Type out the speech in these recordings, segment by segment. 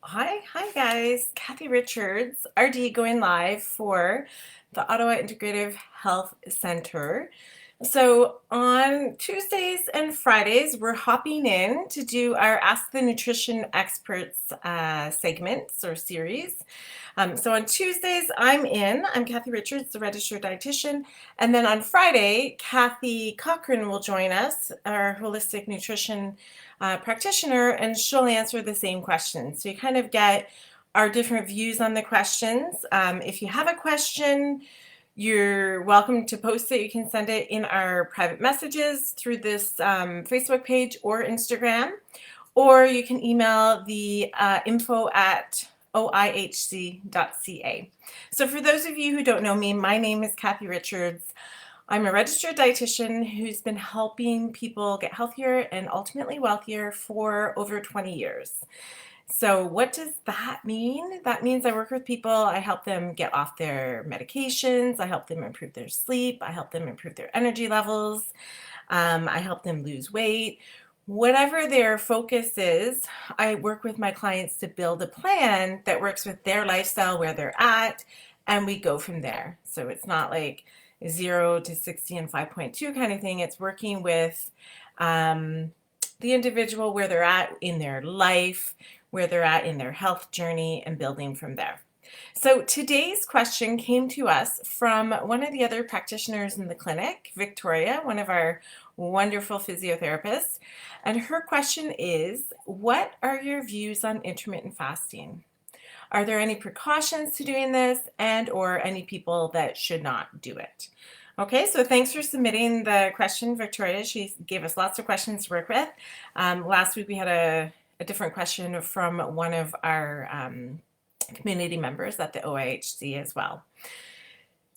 Hi guys. Kathy Richards, RD, going live for the Ottawa Integrative Health Center. So on Tuesdays and Fridays, we're hopping in to do our Ask the Nutrition Experts segments or series. So on Tuesdays, I'm Kathy Richards, the registered dietitian. And then on Friday, Kathy Cochran will join us, our holistic nutrition practitioner, and she'll answer the same questions. So you kind of get our different views on the questions. If you have a question, you're welcome to post it. You can send it in our private messages through this Facebook page or Instagram, or you can email the info@oihc.ca. So for those of you who don't know me, my name is Kathy Richards. I'm a registered dietitian who's been helping people get healthier and ultimately wealthier for over 20 years. So what does that mean? That means I work with people, I help them get off their medications, I help them improve their sleep, I help them improve their energy levels, I help them lose weight. Whatever their focus is, I work with my clients to build a plan that works with their lifestyle, where they're at, and we go from there. So it's not like 0 to 60 and 5.2 kind of thing. It's working with the individual where they're at in their life, where they're at in their health journey, and building from there. So today's question came to us from one of the other practitioners in the clinic, Victoria, one of our wonderful physiotherapists. And her question is, what are your views on intermittent fasting? Are there any precautions to doing this, and or any people that should not do it? Okay, so thanks for submitting the question, Victoria. She gave us lots of questions to work with. Last week we had a different question from one of our community members at the OIHC as well.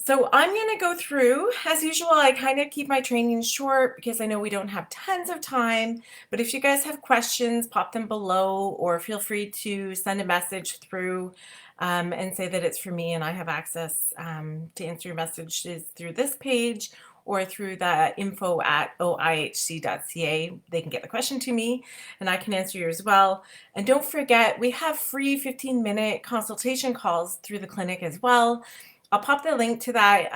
So I'm going to go through, as usual, I kind of keep my training short because I know we don't have tons of time, but if you guys have questions, pop them below, or feel free to send a message through and say that it's for me and I have access to answer your messages through this page or through the info@oihc.ca. They can get the question to me and I can answer yours as well. And don't forget, we have free 15-minute consultation calls through the clinic as well. I'll pop the link to that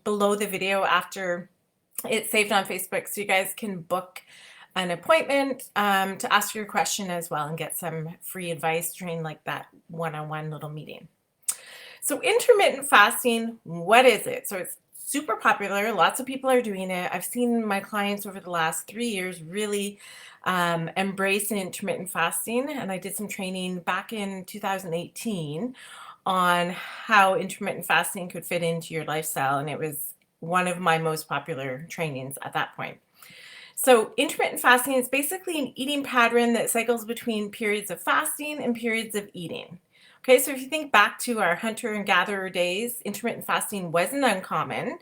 below the video after it's saved on Facebook, so you guys can book an appointment to ask your question as well and get some free advice during like that one-on-one little meeting. So intermittent fasting, what is it? So it's super popular. Lots of people are doing it. I've seen my clients over the last 3 years really embrace intermittent fasting, and I did some training back in 2018 on how intermittent fasting could fit into your lifestyle, and it was one of my most popular trainings at that point. So intermittent fasting is basically an eating pattern that cycles between periods of fasting and periods of eating. Okay, so if you think back to our hunter and gatherer days, intermittent fasting wasn't uncommon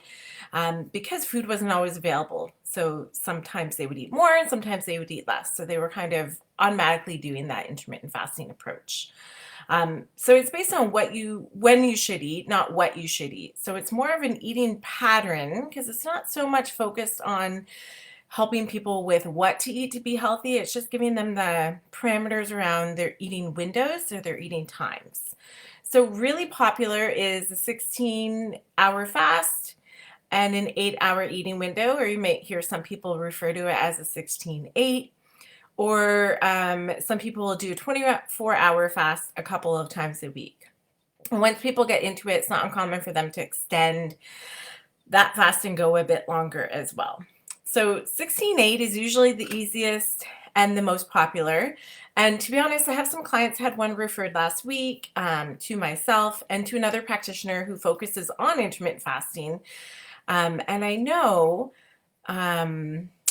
because food wasn't always available. So sometimes they would eat more and sometimes they would eat less. So they were kind of automatically doing that intermittent fasting approach. So it's based on when you should eat, not what you should eat. So it's more of an eating pattern because it's not so much focused on helping people with what to eat to be healthy. It's just giving them the parameters around their eating windows or their eating times. So really popular is the 16-hour fast and an 8-hour eating window, or you may hear some people refer to it as a 16-8. Or some people will do a 24-hour fast a couple of times a week. And once people get into it, it's not uncommon for them to extend that fast and go a bit longer as well. So 16-8 is usually the easiest and the most popular. And to be honest, I have some clients, had one referred last week to myself and to another practitioner who focuses on intermittent fasting. And I know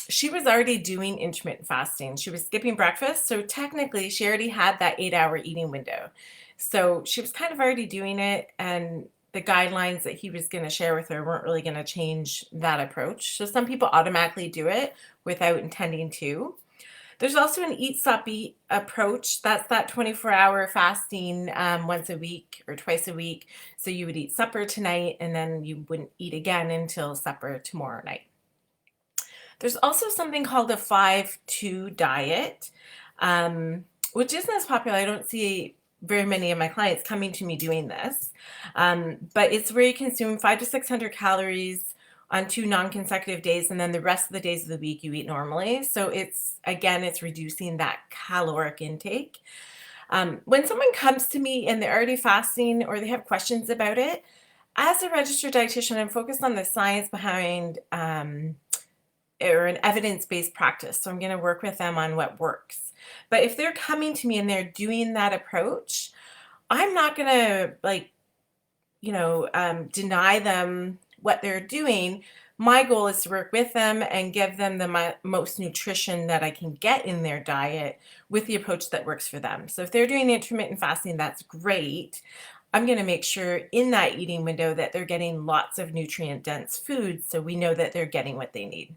she was already doing intermittent fasting. She was skipping breakfast. So technically she already had that 8-hour eating window. So she was kind of already doing it, and the guidelines that he was going to share with her weren't really going to change that approach. So some people automatically do it without intending to. There's also an eat, stop, eat approach. That's that 24-hour fasting once a week or twice a week. So you would eat supper tonight and then you wouldn't eat again until supper tomorrow night. There's also something called a 5-2 diet, which isn't as popular. I don't see very many of my clients coming to me doing this. But it's where you consume 500 to 600 calories on 2 non-consecutive days, and then the rest of the days of the week you eat normally. So it's reducing that caloric intake. When someone comes to me and they're already fasting or they have questions about it, as a registered dietitian, I'm focused on the science behind or an evidence-based practice. So I'm going to work with them on what works. But if they're coming to me and they're doing that approach, I'm not going to deny them what they're doing. My goal is to work with them and give them the most nutrition that I can get in their diet with the approach that works for them. So if they're doing intermittent fasting, that's great. I'm going to make sure in that eating window that they're getting lots of nutrient dense foods so we know that they're getting what they need.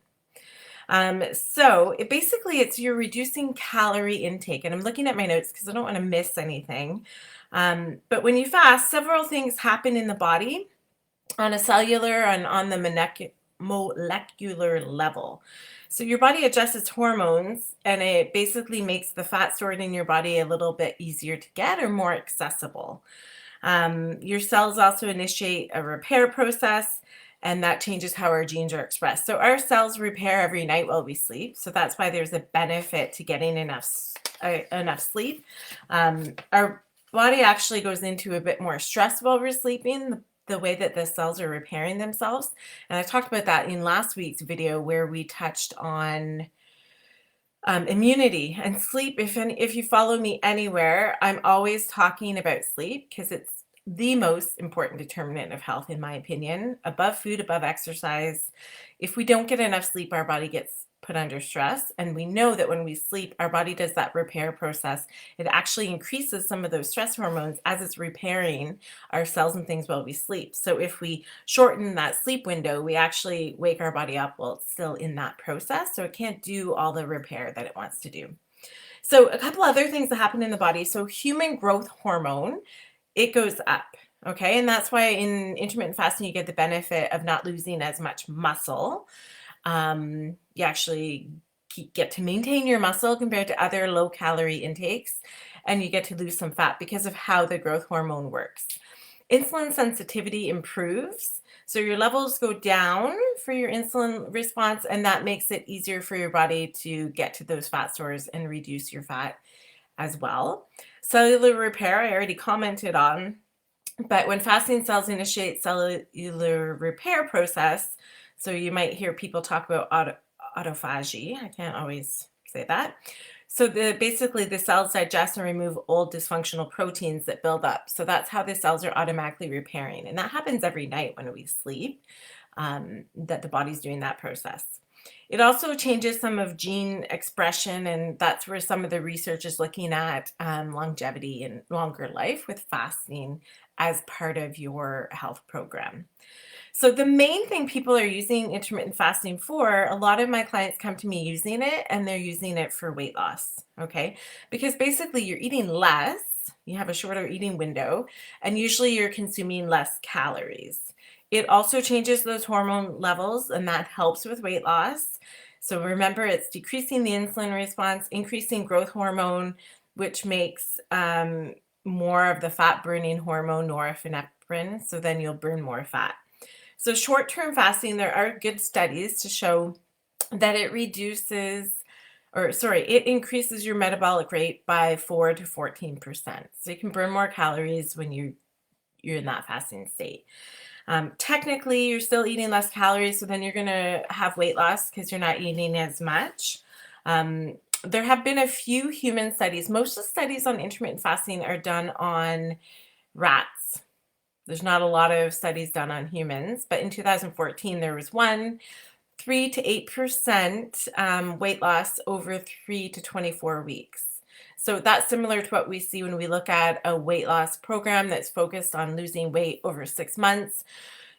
So it's you're reducing calorie intake, and I'm looking at my notes because I don't want to miss anything. But when you fast, several things happen in the body on a cellular and on the molecular level. So your body adjusts its hormones, and it basically makes the fat stored in your body a little bit easier to get or more accessible. Your cells also initiate a repair process, and that changes how our genes are expressed. So our cells repair every night while we sleep. So that's why there's a benefit to getting enough sleep. Our body actually goes into a bit more stress while we're sleeping, the way that the cells are repairing themselves. And I talked about that in last week's video where we touched on immunity and sleep. If you follow me anywhere, I'm always talking about sleep because it's the most important determinant of health, in my opinion, above food, above exercise. If we don't get enough sleep, our body gets put under stress. And we know that when we sleep, our body does that repair process. It actually increases some of those stress hormones as it's repairing our cells and things while we sleep. So if we shorten that sleep window, we actually wake our body up while it's still in that process. So it can't do all the repair that it wants to do. So a couple other things that happen in the body. So human growth hormone, it goes up. Okay. And that's why in intermittent fasting, you get the benefit of not losing as much muscle. You actually get to maintain your muscle compared to other low calorie intakes, and you get to lose some fat because of how the growth hormone works. Insulin sensitivity improves. So your levels go down for your insulin response, and that makes it easier for your body to get to those fat stores and reduce your fat as well. Cellular repair, I already commented on, but when fasting cells initiate cellular repair process, so you might hear people talk about autophagy. I can't always say that. So basically the cells digest and remove old dysfunctional proteins that build up. So that's how the cells are automatically repairing. And that happens every night when we sleep, that the body's doing that process. It also changes some of gene expression, and that's where some of the research is looking at longevity and longer life with fasting as part of your health program. So the main thing people are using intermittent fasting for, a lot of my clients come to me using it, and they're using it for weight loss, okay? Because basically you're eating less, you have a shorter eating window, and usually you're consuming less calories. It also changes those hormone levels, and that helps with weight loss. So remember, it's decreasing the insulin response, increasing growth hormone, which makes more of the fat burning hormone norepinephrine. So then you'll burn more fat. So short-term fasting, there are good studies to show that it increases your metabolic rate by 4 to 14%. So you can burn more calories when you're in that fasting state. Technically, you're still eating less calories, so then you're going to have weight loss because you're not eating as much. There have been a few human studies. Most of the studies on intermittent fasting are done on rats. There's not a lot of studies done on humans, but in 2014, there was one, 3 to 8% weight loss over 3 to 24 weeks. So that's similar to what we see when we look at a weight loss program that's focused on losing weight over 6 months.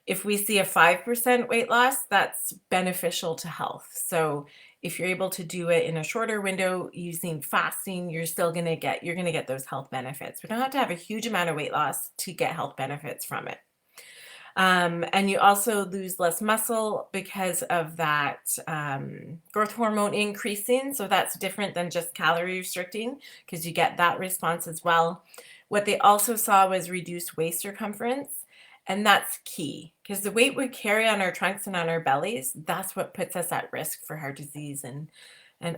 If we see a 5% weight loss, that's beneficial to health. So if you're able to do it in a shorter window using fasting, you're going to get those health benefits. We don't have to have a huge amount of weight loss to get health benefits from it. And you also lose less muscle because of that growth hormone increasing. So that's different than just calorie restricting because you get that response as well. What they also saw was reduced waist circumference, and that's key because the weight we carry on our trunks and on our bellies, that's what puts us at risk for heart disease and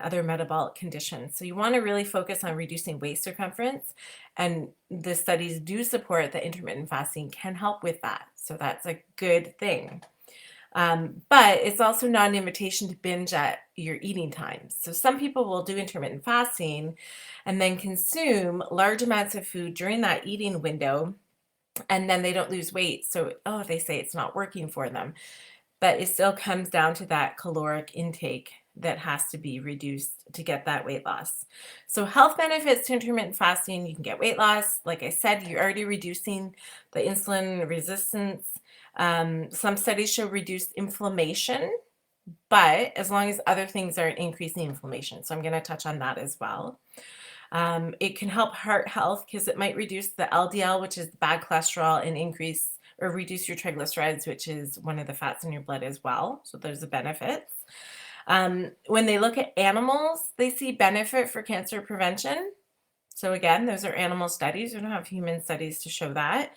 other metabolic conditions. So you want to really focus on reducing waist circumference, and the studies do support that intermittent fasting can help with that. So that's a good thing. But it's also not an invitation to binge at your eating times. So some people will do intermittent fasting and then consume large amounts of food during that eating window, and then they don't lose weight. So, oh, they say it's not working for them, but it still comes down to that caloric intake that has to be reduced to get that weight loss. So health benefits to intermittent fasting, you can get weight loss. Like I said, you're already reducing the insulin resistance. Some studies show reduced inflammation, but as long as other things aren't increasing inflammation. So I'm going to touch on that as well. It can help heart health because it might reduce the LDL, which is bad cholesterol, and increase or reduce your triglycerides, which is one of the fats in your blood as well. So there's the benefits. When they look at animals, they see benefit for cancer prevention. So again, those are animal studies. We don't have human studies to show that.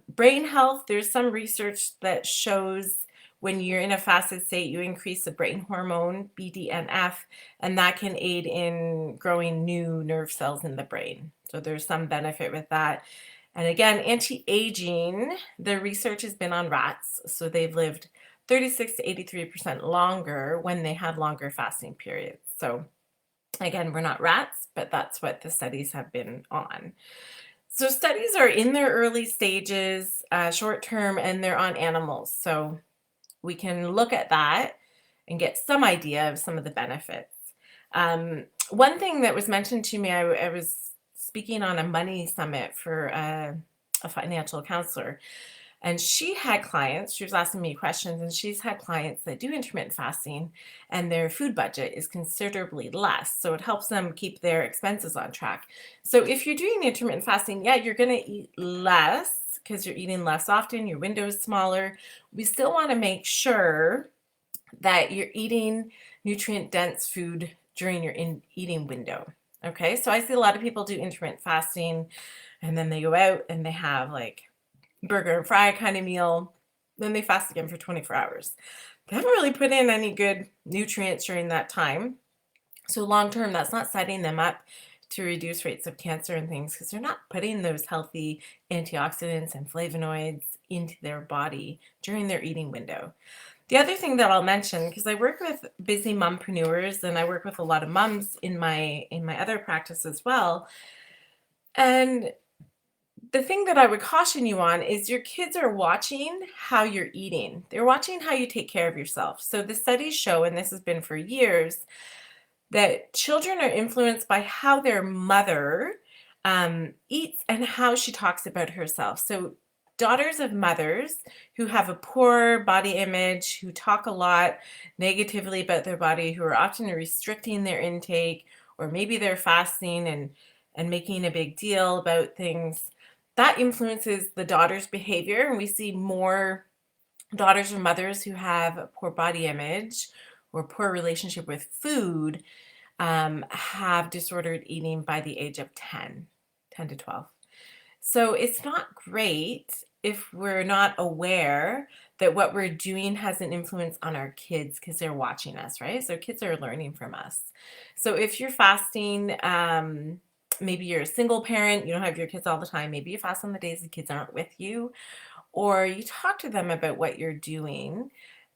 Brain health, there's some research that shows when you're in a fasted state, you increase the brain hormone, BDNF, and that can aid in growing new nerve cells in the brain. So there's some benefit with that. And again, anti-aging, the research has been on rats. So they've lived 36 to 83% longer when they had longer fasting periods. So again, we're not rats, but that's what the studies have been on. So studies are in their early stages, short term, and they're on animals. So we can look at that and get some idea of some of the benefits. One thing that was mentioned to me, I was speaking on a money summit for a financial counselor, and she had clients, she was asking me questions, and she's had clients that do intermittent fasting and their food budget is considerably less. So it helps them keep their expenses on track. So if you're doing intermittent fasting, yeah, you're going to eat less because you're eating less often, your window is smaller. We still want to make sure that you're eating nutrient dense food during your eating window. Okay, so I see a lot of people do intermittent fasting and then they go out and they have like burger and fry kind of meal, then they fast again for 24 hours. They haven't really put in any good nutrients during that time. So long term, that's not setting them up to reduce rates of cancer and things because they're not putting those healthy antioxidants and flavonoids into their body during their eating window. The other thing that I'll mention, because I work with busy mompreneurs and I work with a lot of moms in my other practice as well. And the thing that I would caution you on is your kids are watching how you're eating. They're watching how you take care of yourself. So the studies show, and this has been for years, that children are influenced by how their mother eats and how she talks about herself. So daughters of mothers who have a poor body image, who talk a lot negatively about their body, who are often restricting their intake, or maybe they're fasting and making a big deal about things, that influences the daughter's behavior. And we see more daughters of mothers who have a poor body image or poor relationship with food have disordered eating by the age of 10 to 12. So it's not great if we're not aware that what we're doing has an influence on our kids because they're watching us, right? So kids are learning from us. So if you're fasting, maybe you're a single parent, you don't have your kids all the time, maybe you fast on the days the kids aren't with you, or you talk to them about what you're doing,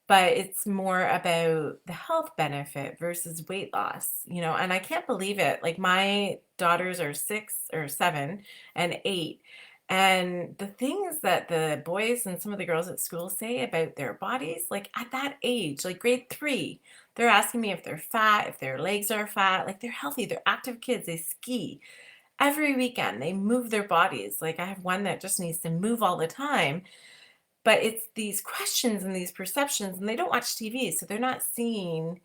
but it's more about the health benefit versus weight loss, and I can't believe it. Like my daughters are 6 or 7 and 8. And the things that the boys and some of the girls at school say about their bodies, like at that age, like grade 3, they're asking me if they're fat, if their legs are fat, like they're healthy, they're active kids, they ski every weekend, they move their bodies. Like I have one that just needs to move all the time. But it's these questions and these perceptions, and they don't watch TV, so they're not seeing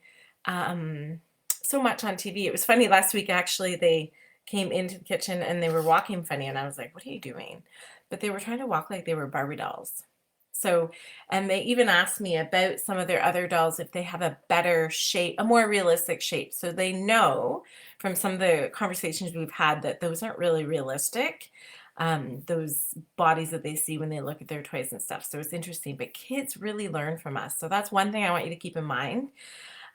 so much on TV. It was funny last week, actually, they came into the kitchen and they were walking funny, and I was like, what are you doing? But they were trying to walk like they were Barbie dolls. So, and they even asked me about some of their other dolls if they have a better shape, a more realistic shape. So they know from some of the conversations we've had that those aren't really realistic, those bodies that they see when they look at their toys and stuff. So it's interesting, but kids really learn from us. So that's one thing I want you to keep in mind.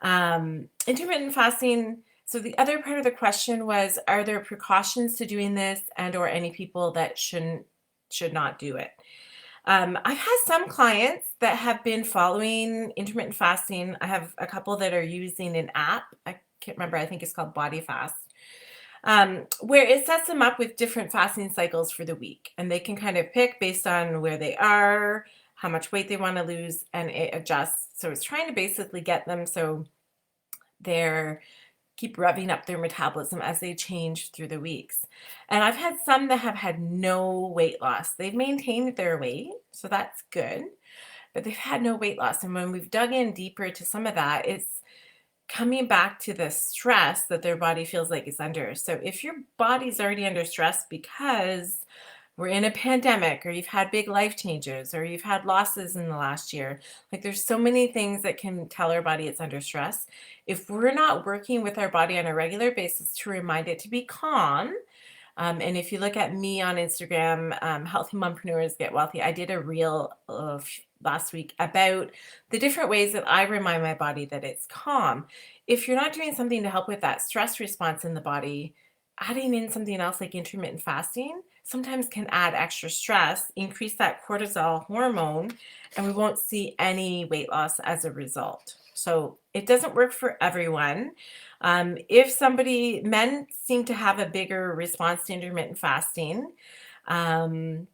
Intermittent fasting. So the other part of the question was, are there precautions to doing this and or any people that should not do it? I've had some clients that have been following intermittent fasting. I have a couple that are using an app. I can't remember. I think it's called Body Fast, where it sets them up with different fasting cycles for the week. And they can kind of pick based on where they are, how much weight they want to lose, and it adjusts. So it's trying to basically get them so they're keep revving up their metabolism as they change through the weeks. And I've had some that have had no weight loss. They've maintained their weight, so that's good, but they've had no weight loss. And when we've dug in deeper to some of that, it's coming back to the stress that their body feels like it's under. So if your body's already under stress because we're in a pandemic, or you've had big life changes, or you've had losses in the last year, like there's so many things that can tell our body it's under stress. If we're not working with our body on a regular basis to remind it to be calm, and if you look at me on Instagram, Healthy Mompreneurs Get Wealthy, I did a reel of last week about the different ways that I remind my body that it's calm. If you're not doing something to help with that stress response in the body, adding in something else like intermittent fasting sometimes can add extra stress, increase that cortisol hormone, and we won't see any weight loss as a result. So it doesn't work for everyone. If somebody, men seem to have a bigger response to intermittent fasting. Um,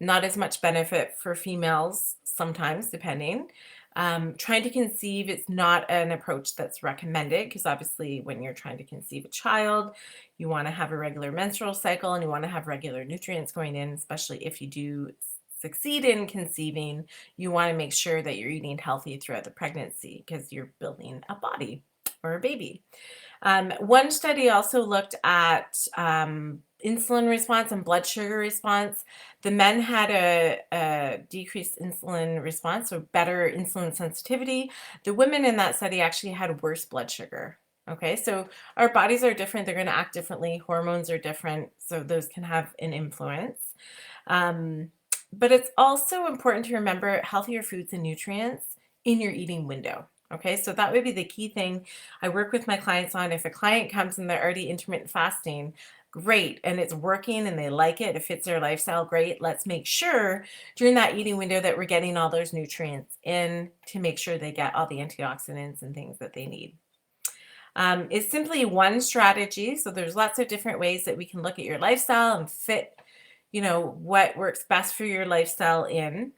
Not as much benefit for females sometimes, depending. Trying to conceive, it's not an approach that's recommended because obviously when you're trying to conceive a child, you want to have a regular menstrual cycle and you want to have regular nutrients going in, especially if you do succeed in conceiving. You want to make sure that you're eating healthy throughout the pregnancy because you're building a body or a baby. One study also looked at insulin response and blood sugar response. The men had a decreased insulin response, so better insulin sensitivity. The women in that study actually had worse blood sugar. Okay, so our bodies are different. They're going to act differently. Hormones are different, so those can have an influence. But it's also important to remember healthier foods and nutrients in your eating window. Okay, so that would be the key thing I work with my clients on. If a client comes and they're already intermittent fasting, great, and it's working and they like it, it fits their lifestyle, great. Let's make sure during that eating window that we're getting all those nutrients in to make sure they get all the antioxidants and things that they need. It's simply one strategy. So there's lots of different ways that we can look at your lifestyle and fit, what works best for your lifestyle in.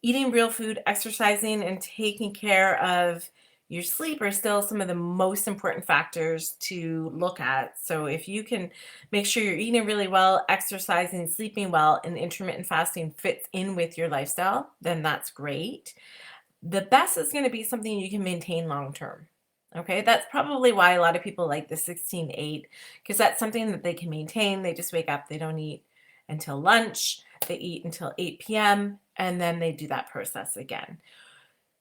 Eating real food, exercising, and taking care of your sleep are still some of the most important factors to look at. So if you can make sure you're eating really well, exercising, sleeping well, and intermittent fasting fits in with your lifestyle, then that's great. The best is going to be something you can maintain long term. Okay, that's probably why a lot of people like the 16-8, because that's something that they can maintain. They just wake up, they don't eat until lunch, they eat until 8 p.m., and then they do that process again.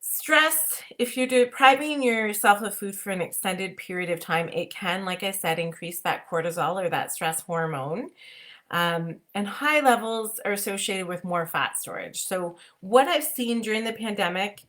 Stress, if you're depriving yourself of food for an extended period of time, it can, like I said, increase that cortisol or that stress hormone. And high levels are associated with more fat storage. So what I've seen during the pandemic,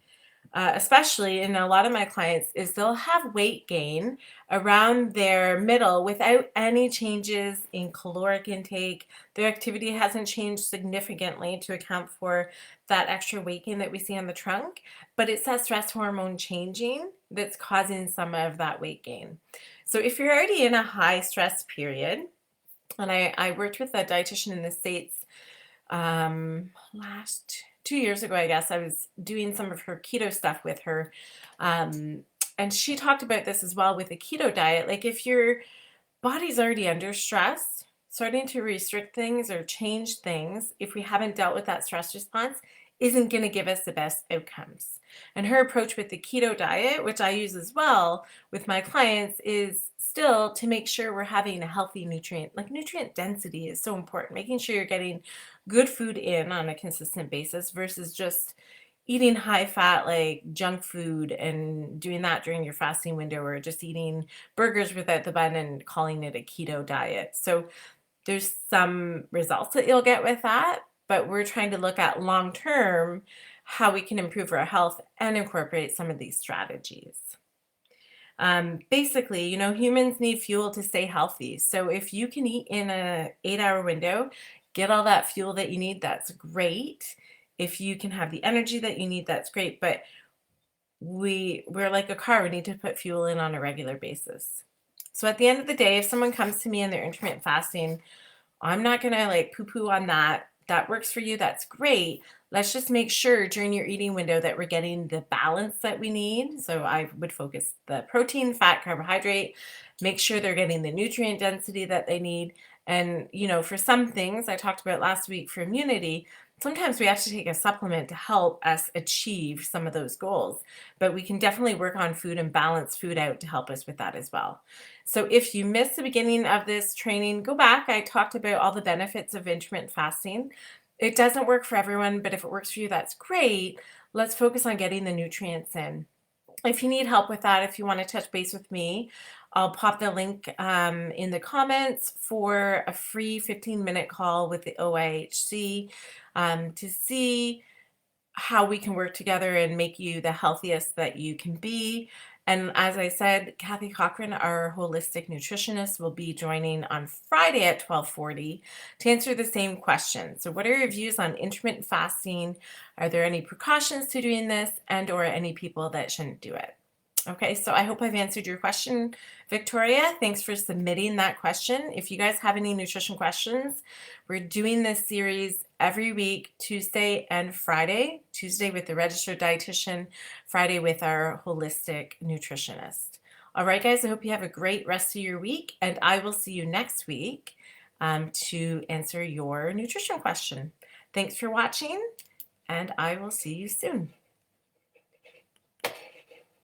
especially in a lot of my clients, is they'll have weight gain around their middle without any changes in caloric intake. Their activity hasn't changed significantly to account for that extra weight gain that we see on the trunk, but it's that stress hormone changing that's causing some of that weight gain. So if you're already in a high stress period, and I worked with a dietitian in the States last 2 years ago, I guess. I was doing some of her keto stuff with her. And she talked about this as well with the keto diet. Like if your body's already under stress, starting to restrict things or change things, if we haven't dealt with that stress response, isn't going to give us the best outcomes. And her approach with the keto diet, which I use as well with my clients, is still to make sure we're having a healthy nutrient, like nutrient density is so important, making sure you're getting good food in on a consistent basis versus just eating high fat like junk food and doing that during your fasting window, or just eating burgers without the bun and calling it a keto diet. So there's some results that you'll get with that, but we're trying to look at long term how we can improve our health and incorporate some of these strategies. Basically, humans need fuel to stay healthy. So if you can eat in a 8-hour window, get all that fuel that you need, that's great. If you can have the energy that you need, that's great. But we're like a car, we need to put fuel in on a regular basis. So at the end of the day, if someone comes to me and they're intermittent fasting, I'm not gonna like poo-poo on that. That works for you, that's great. Let's just make sure during your eating window that we're getting the balance that we need. So I would focus the protein, fat, carbohydrate, make sure they're getting the nutrient density that they need. And, for some things I talked about last week for immunity, sometimes we have to take a supplement to help us achieve some of those goals. But we can definitely work on food and balance food out to help us with that as well. So if you missed the beginning of this training, go back. I talked about all the benefits of intermittent fasting. It doesn't work for everyone, but if it works for you, that's great. Let's focus on getting the nutrients in. If you need help with that, if you want to touch base with me, I'll pop the link in the comments for a free 15-minute call with the OIHC to see how we can work together and make you the healthiest that you can be. And as I said, Kathy Cochran, our holistic nutritionist, will be joining on Friday at 12:40 to answer the same question. So what are your views on intermittent fasting? Are there any precautions to doing this, and or any people that shouldn't do it? Okay, so I hope I've answered your question, Victoria. Thanks for submitting that question. If you guys have any nutrition questions, we're doing this series every week, Tuesday and Friday. Tuesday with the registered dietitian, Friday with our holistic nutritionist. All right, guys, I hope you have a great rest of your week, and I will see you next week to answer your nutrition question. Thanks for watching, and I will see you soon.